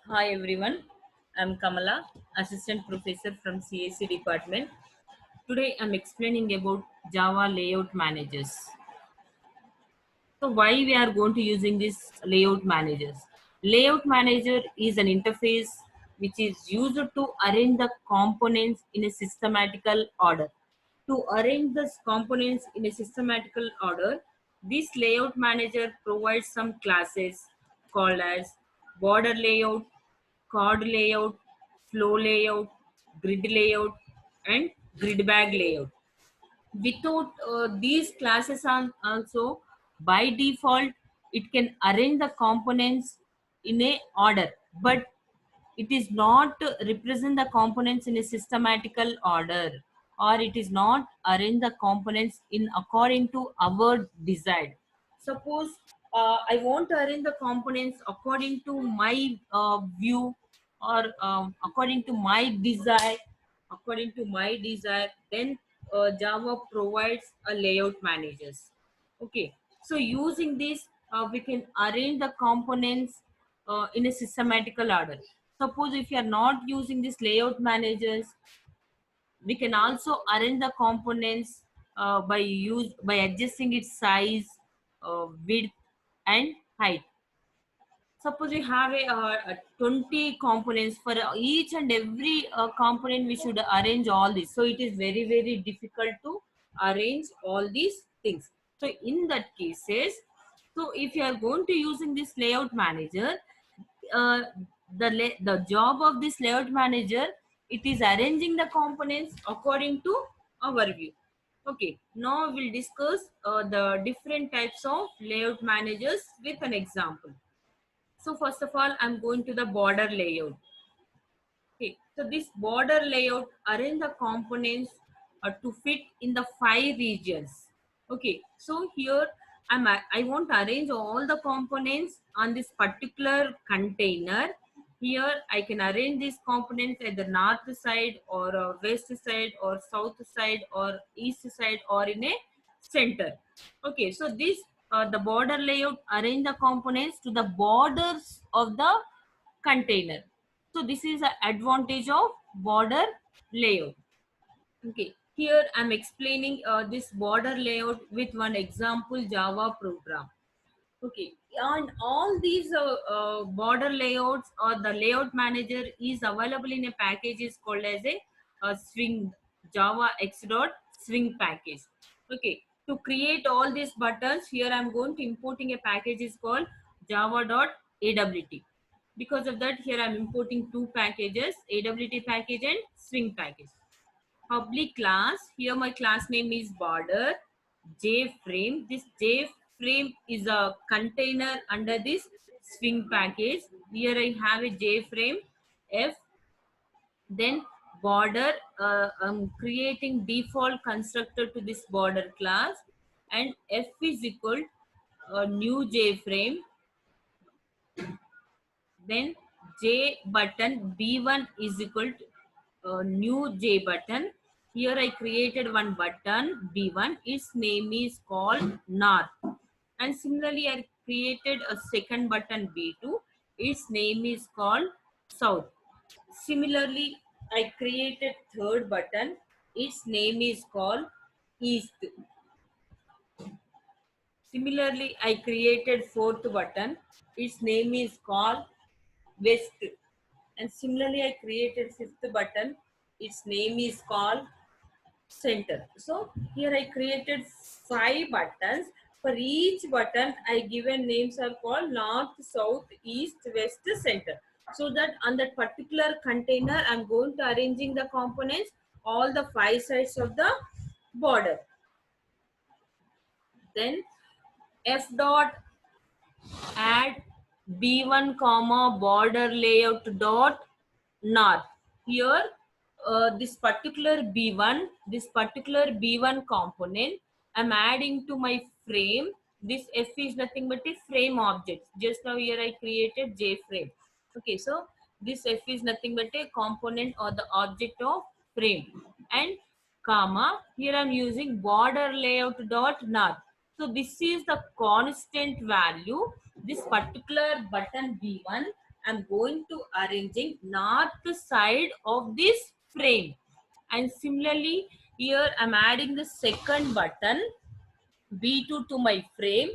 Hi everyone, I'm Kamala, Assistant Professor from CAC Department. Today I'm explaining about Java Layout Managers. So why we are going to using this layout managers? Layout manager is an interface which is used to arrange the components in a systematical order. To arrange the components in a systematical order, this layout manager provides some classes called as border layout, card layout, flow layout, grid layout, and grid bag layout. Without these classes are also, by default it can arrange the components in a order, but it is not represent the components in a systematical order, or it is not arrange the components in according to our desire. Suppose I want to arrange the components according to my view, or according to my desire, then Java provides a layout managers. Okay, so using this, we can arrange the components in a systematical order. Suppose if you are not using this layout managers, we can also arrange the components by adjusting its size, width, and height. Suppose we have a 20 components. For each and every component we should arrange all this, so it is very difficult to arrange all these things. So in that cases, so if you are going to using this layout manager, uh, the job of this layout manager, it is arranging the components according to our view. Okay, now we'll discuss the different types of layout managers with an example. So first of all, I'm going to the border layout. Okay, so this border layout arrange the components to fit in the 5 regions. Okay, so here I want to arrange all the components on this particular container. Here I can arrange these components at the north side, or west side, or south side, or east side, or in a center. Okay, so this the border layout arrange the components to the borders of the container. So this is the advantage of border layout. Okay, here I'm explaining this border layout with one example Java program. Okay, and all these border layouts or the layout manager is available in a package is called as a swing, Java X dot swing package. Okay, to create all these buttons, here I'm going to importing a package is called Java dot AWT. Because of that, here I'm importing two packages, AWT package and swing package. Public class, here my class name is border JFrame. This JFrame is a container under this swing package. Here I have a JFrame F. Then border, I'm creating default constructor to this border class, and F is equal new JFrame. Then J button B1 is equal to new J button. Here I created one button B1. Its name is called North. And similarly, I created a second button B2. Its name is called South. Similarly, I created third button. Its name is called East. Similarly, I created fourth button. Its name is called West. And similarly, I created fifth button. Its name is called Center. So here I created 5 buttons. For each button, I given names are called North, South, East, West, Center. So that on that particular container, I'm going to arranging the components all the 5 sides of the border. Then F dot add b1 comma border layout dot north. Here this particular b1 component I'm adding to my frame. This F is nothing but a frame object. Just now here I created J frame. Okay, so this F is nothing but a component or the object of frame. And comma, here I'm using border layout dot north. So this is the constant value. This particular button B1 I'm going to arranging north side of this frame. And similarly, here I'm adding the second button B2 to my frame,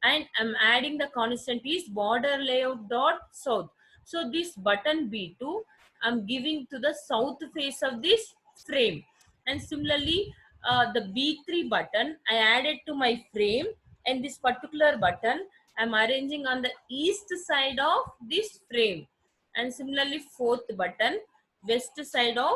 and I'm adding the constant is border layout dot south. So this button B2 I'm giving to the south face of this frame. And similarly, the B3 button I added to my frame, and this particular button I'm arranging on the east side of this frame. And similarly, fourth button west side of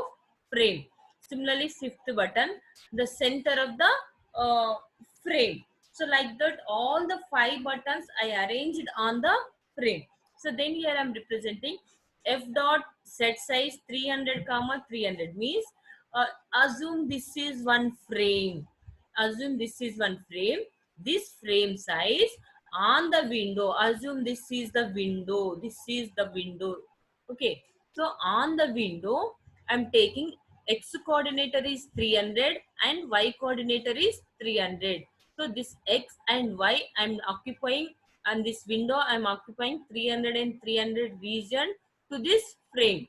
frame. Similarly, fifth button the center of the frame. So like that, all the 5 buttons I arranged on the frame. So then here I'm representing f dot set size 300 comma 300 means uh, assume this is one frame. Assume this is one frame. This frame size on the window. Assume this is the window. This is the window. Okay. So on the window, I'm taking x coordinator is 300 and y coordinator is 300. So this x and y I'm occupying, and this window I'm occupying 300 and 300 region to this frame.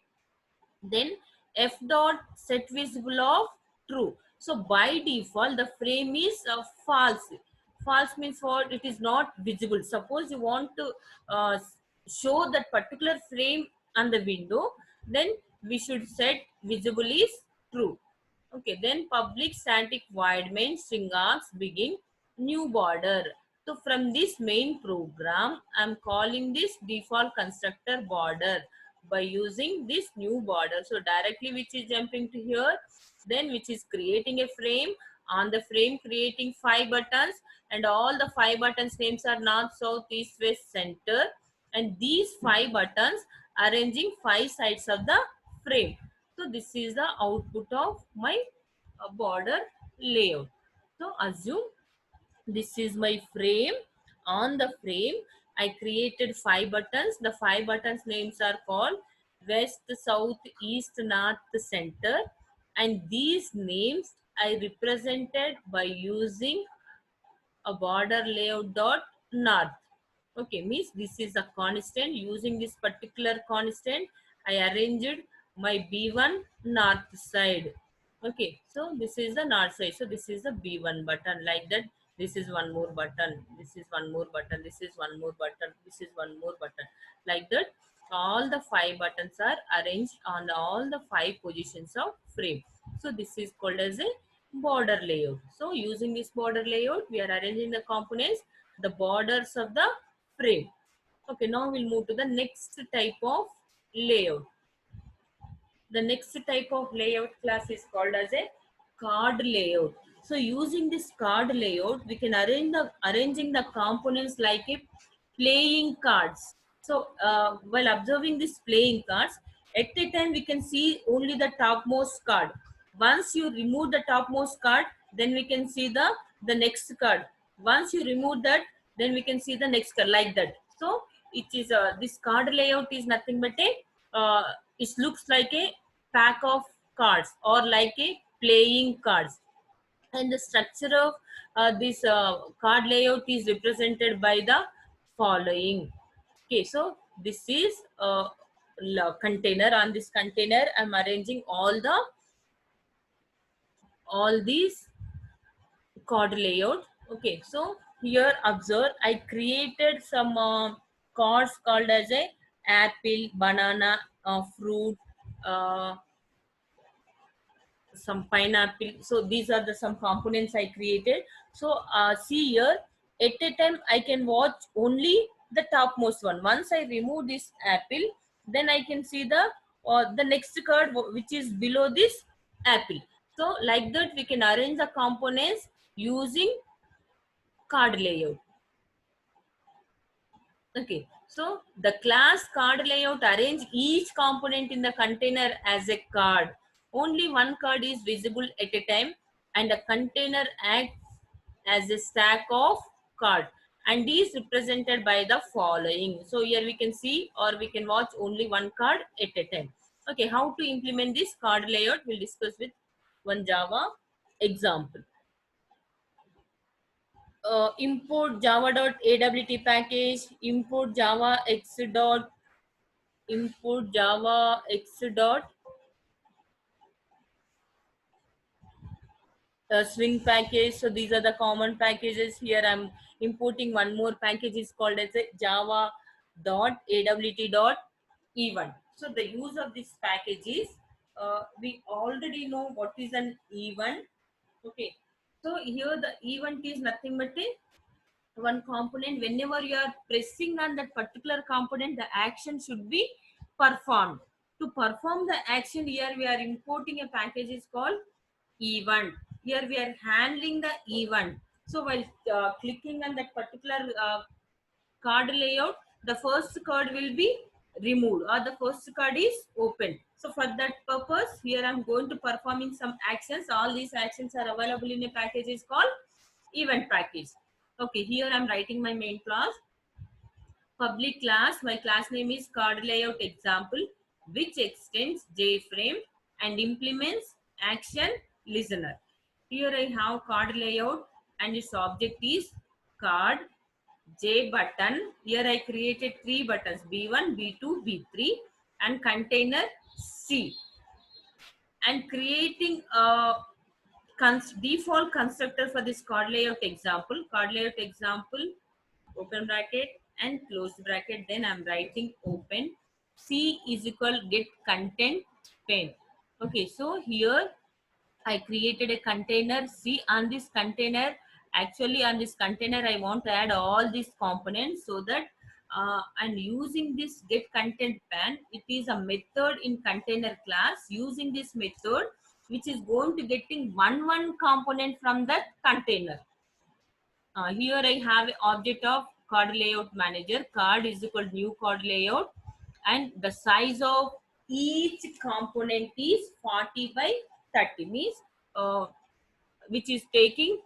Then f dot set visible of true. So by default the frame is false. False means what? It is not visible. Suppose you want to show that particular frame on the window, then we should set visible is true. Okay, then public static void main string args begin new border. So from this main program, I'm calling this default constructor border by using this new border. So directly which is jumping to here, then which is creating a frame, on the frame creating 5 buttons, and all the 5 buttons names are north, south, east, west, center, and these 5 buttons arranging 5 sides of the frame. So this is the output of my border layout. So assume this is my frame. On the frame I created 5 buttons. The 5 buttons names are called west, south, east, north, center, and these names I represented by using a border layout dot north. Okay, means this is a constant. Using this particular constant, I arranged my B1 north side. Okay, so this is the north side. So this is the B1 button, like that. This is one more button. This is one more button. This is one more button. This is one more button. Like that, all the 5 buttons are arranged on all the 5 positions of frame. So this is called as a border layout. So using this border layout, we are arranging the components, the borders of the frame. Okay, now we'll move to the next type of layout. The next type of layout class is called as a card layout. So using this card layout, we can arranging the components like a playing cards. So while observing these playing cards, at a time we can see only the topmost card. Once you remove the topmost card, then we can see the next card. Once you remove that, then we can see the next card, like that. So it is this card layout is nothing but a it looks like a pack of cards or like a playing cards. And the structure of this card layout is represented by the following. Okay, so this is a container. On this container I'm arranging all these card layout. Okay, so here observe I created some cards called as a apple, banana, fruit, uh, some pineapple. So these are the some components I created. So see here, at a time I can watch only the topmost one. Once I remove this apple, then I can see the next card which is below this apple. So like that we can arrange the components using card layout. Okay, so the class card layout arrange each component in the container as a card. Only one card is visible at a time, and the container acts as a stack of card, and is represented by the following. So here we can see or we can watch only one card at a time. Okay, how to implement this card layout we'll discuss with one Java example. Import java.awt package, import java x dot input Java X dot swing package. So these are the common packages. Here I'm importing one more package is called as a java dot awt dot event. So the use of this package is we already know what is an event. Okay, so here the event is nothing but a one component. Whenever you are pressing on that particular component, the action should be performed. To perform the action, here we are importing a package is called event. Here we are handling the event. So while clicking on that particular card layout, the first card will be removed or the first card is open. So for that purpose, here I'm going to performing some actions. All these actions are available in a package is called event package. Okay, here I'm writing my main class. Public class, my class name is card layout example, which extends JFrame and implements action listener. Here I have card layout and its object is card J button. Here I created three buttons B1, B2, B3 and container C, and creating a default constructor for this card layout example. Card layout example, open bracket and close bracket. Then I'm writing open C is equal get content pen. Okay, so here I created a container C. On this container, actually on this container I want to add all these components, so that and using this get content pan, it is a method in container class. Using this method, which is going to getting one component from that container. Here I have an object of card layout manager. Card is equal to new card layout, and the size of each component is 40 by 30, means which is taking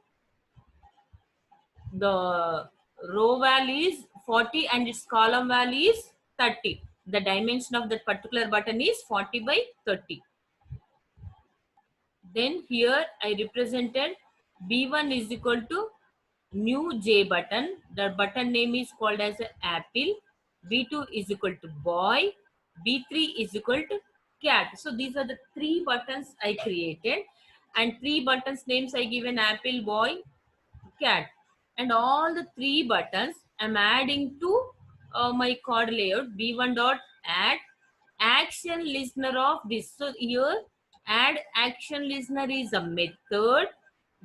the row value is 40 and its column value is 30. The dimension of that particular button is 40 by 30. Then here I represented B1 is equal to new J button. The button name is called as apple. B2 is equal to boy. B3 is equal to cat. So these are the three buttons I created, and three buttons names I given apple, boy, cat, and all the three buttons I'm adding to my card layout. B1 dot add action listener of this. So here add action listener is a method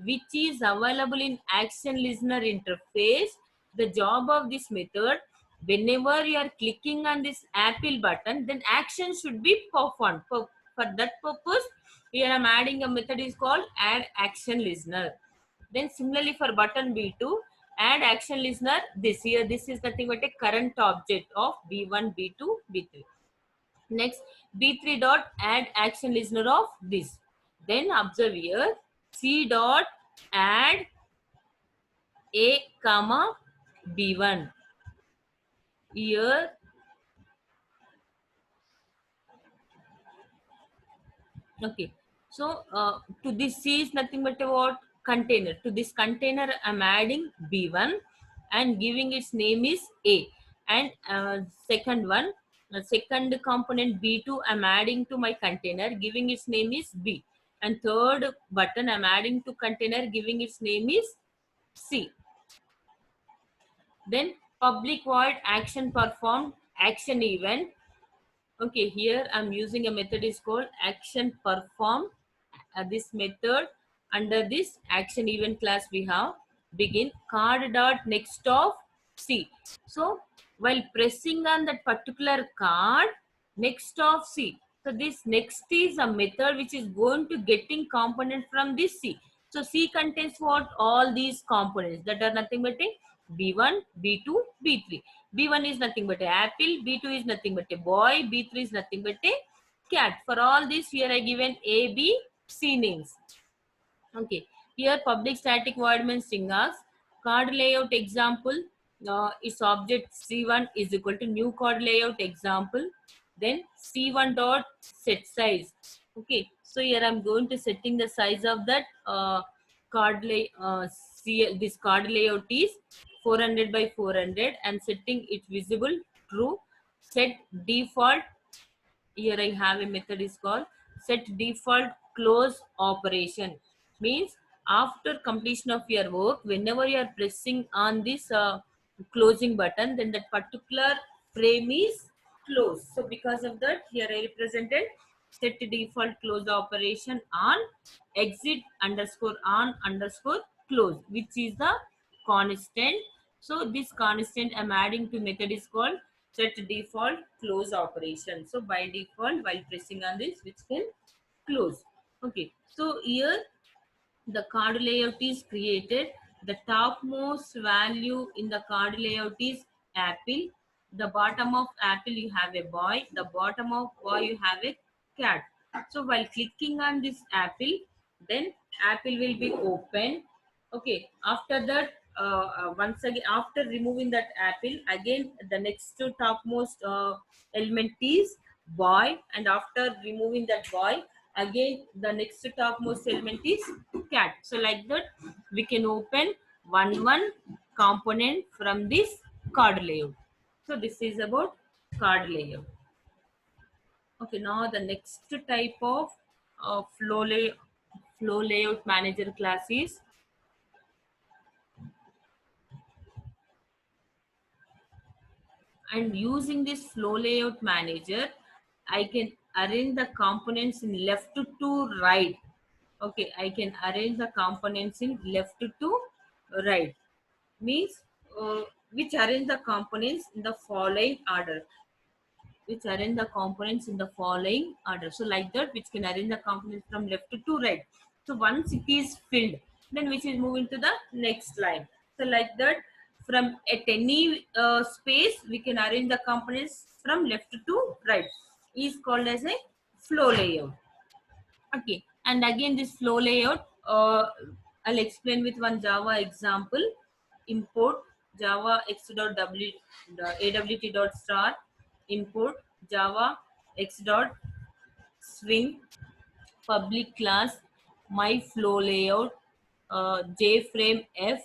which is available in action listener interface. The job of this method, whenever you are clicking on this apple button, then action should be performed. For that purpose, here I'm adding a method is called add action listener. Then similarly for button B2, add action listener this. Here this is nothing but a current object of B1, B2, B3. Next, B3 dot add action listener of this. Then observe here, C dot add A comma B1. Here, okay. So to this C is nothing but a what? Container. To this container, I'm adding B1 and giving its name is A. And second one, the second component B2, I'm adding to my container, giving its name is B. And third button, I'm adding to container, giving its name is C. Then public void action performed action event. Okay, here I'm using a method is called action perform. This method under this action event class we have begin card dot next of C. So while pressing on that particular card, next of C. So this next is a method which is going to getting component from this C. So C contains what? All these components that are nothing but a B1, B2, B3. B1 is nothing but a apple, B2 is nothing but a boy, B3 is nothing but a cat. For all this, here I given A, B, C names. Okay, here public static void means string card layout example. Its object C1 is equal to new card layout example. Then C1 dot set size. Okay, so here I'm going to setting the size of that card lay. This card layout is 400 by 400 and setting it visible true. set default. Here I have a method is called set default close operation. Means after completion of your work, whenever you are pressing on this closing button, then that particular frame is closed. So because of that, here I represented set default close operation on exit underscore on underscore close, which is the constant. So this constant I'm adding to method is called set default close operation. So by default, while pressing on this, which can close. Okay. So here the card layout is created. The topmost value in the card layout is apple. The bottom of apple you have a boy. The bottom of boy you have a cat. So while clicking on this apple, then apple will be open. Okay. After that, once again, after removing that apple, again the next to topmost element is boy, and after removing that boy, again the next topmost element is cat. So like that, we can open one component from this card layout. So this is about card layout. Okay, now the next type of flow layout manager class is, and using this flow layout manager, I can arrange the components in left to right. Okay, I can arrange the components in left to right. Means which arrange the components in the following order. Which arrange the components in the following order. So like that, which can arrange the components from left to right. So once it is filled, then which is moving to the next line. So like that, from at any space, we can arrange the components from left to right. Is called as a flow layout. Okay, and again this flow layout, I'll explain with one Java example. Import Java x.w awt dot star, import Java x dot swing public class my flow layout, jframe f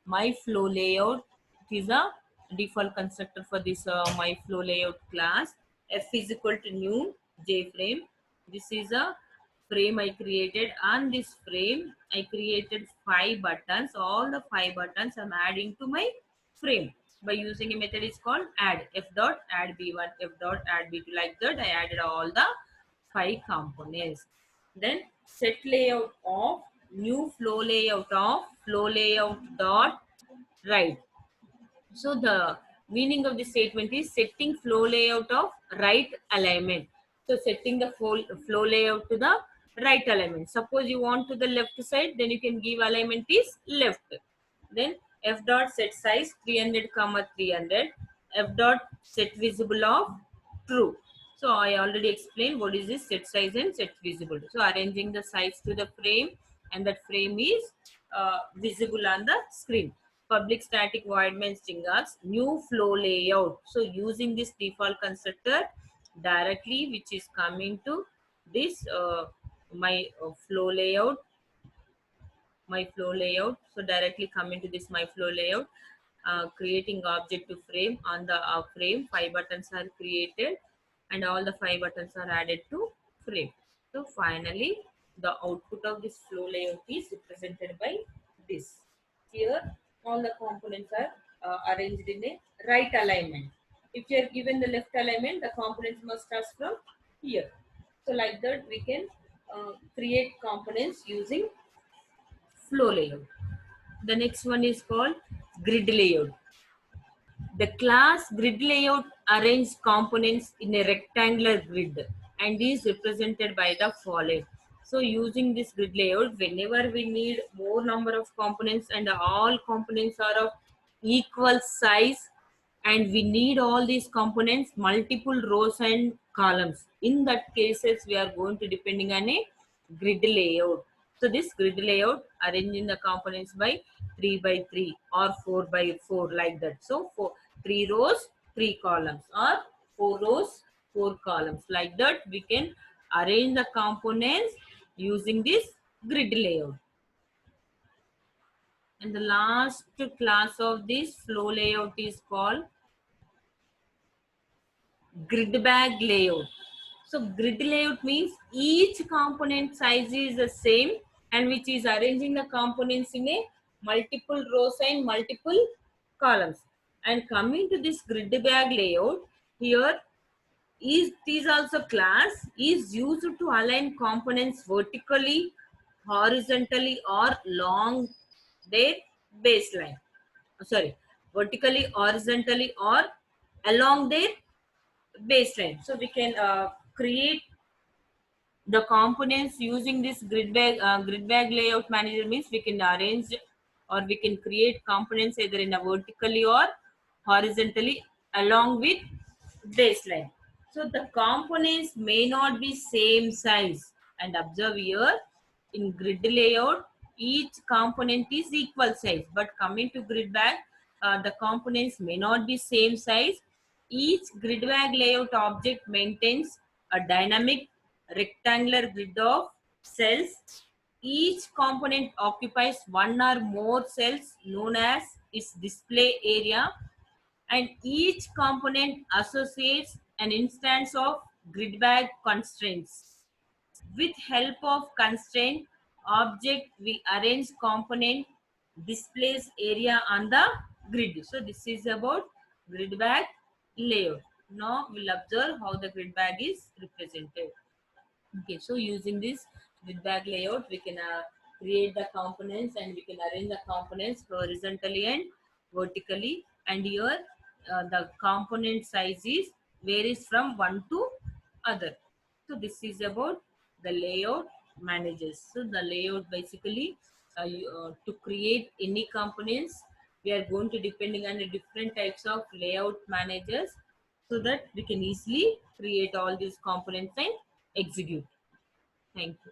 my flow layout. It is a default constructor for this my flow layout class. F is equal to new jframe. This is a frame I created. On this frame I created 5 buttons. All the 5 buttons I'm adding to my frame by using a method is called add. F dot add b1, f dot add b2. Like that, I added all the 5 components. Then set layout of new flow layout dot right. So the meaning of the statement is setting flow layout of right alignment. So setting the flow layout to the right alignment. Suppose you want to the left side, then you can give alignment is left. Then f dot set size 300 comma 300. F dot set visible of true. So I already explained what is this set size and set visible. So arranging the size to the frame, and that frame is visible on the screen. Public static void main string args, new flow layout. So using this default constructor directly, which is coming to this my flow layout. So directly come into this my flow layout, creating object to frame. On the frame, 5 buttons are created, and all the 5 buttons are added to frame. So finally, the output of this flow layout is represented by this. Here, all the components are arranged in a right alignment. If you are given the left alignment, the components must start from here. So like that, we can create components using flow layout. The next one is called grid layout. The class grid layout arranges components in a rectangular grid and is represented by the following. So using this grid layout, whenever we need more number of components and all components are of equal size, and we need all these components multiple rows and columns, in that cases we are going to depending on a grid layout. So this grid layout arranging the components by 3 by 3 or 4 by 4, like that. So for 3 rows 3 columns, or 4 rows 4 columns, like that we can arrange the components using this grid layout. And the last class of this flow layout is called grid bag layout. So grid layout means each component size is the same and which is arranging the components in a multiple rows and multiple columns. And coming to this grid bag layout, here is also class is used to align components vertically, horizontally or along their baseline. Sorry, vertically, horizontally or along their baseline. So we can create the components using this grid bag layout manager means we can arrange or we can create components either in a vertically or horizontally along with baseline. So the components may not be same size, and observe here in grid layout each component is equal size, but coming to grid bag the components may not be same size. Each grid bag layout object maintains a dynamic rectangular grid of cells. Each component occupies one or more cells known as its display area, and each component associates an instance of grid bag constraints. With help of constraint object, we arrange component displays area on the grid. So this is about grid bag layout. Now we'll observe how the grid bag is represented. Okay, so using this grid bag layout, we can create the components and we can arrange the components horizontally and vertically. And here, the component size is varies from one to other. So this is about the layout managers. So the layout basically to create any components, we are going to depending on the different types of layout managers so that we can easily create all these components and execute. Thank you.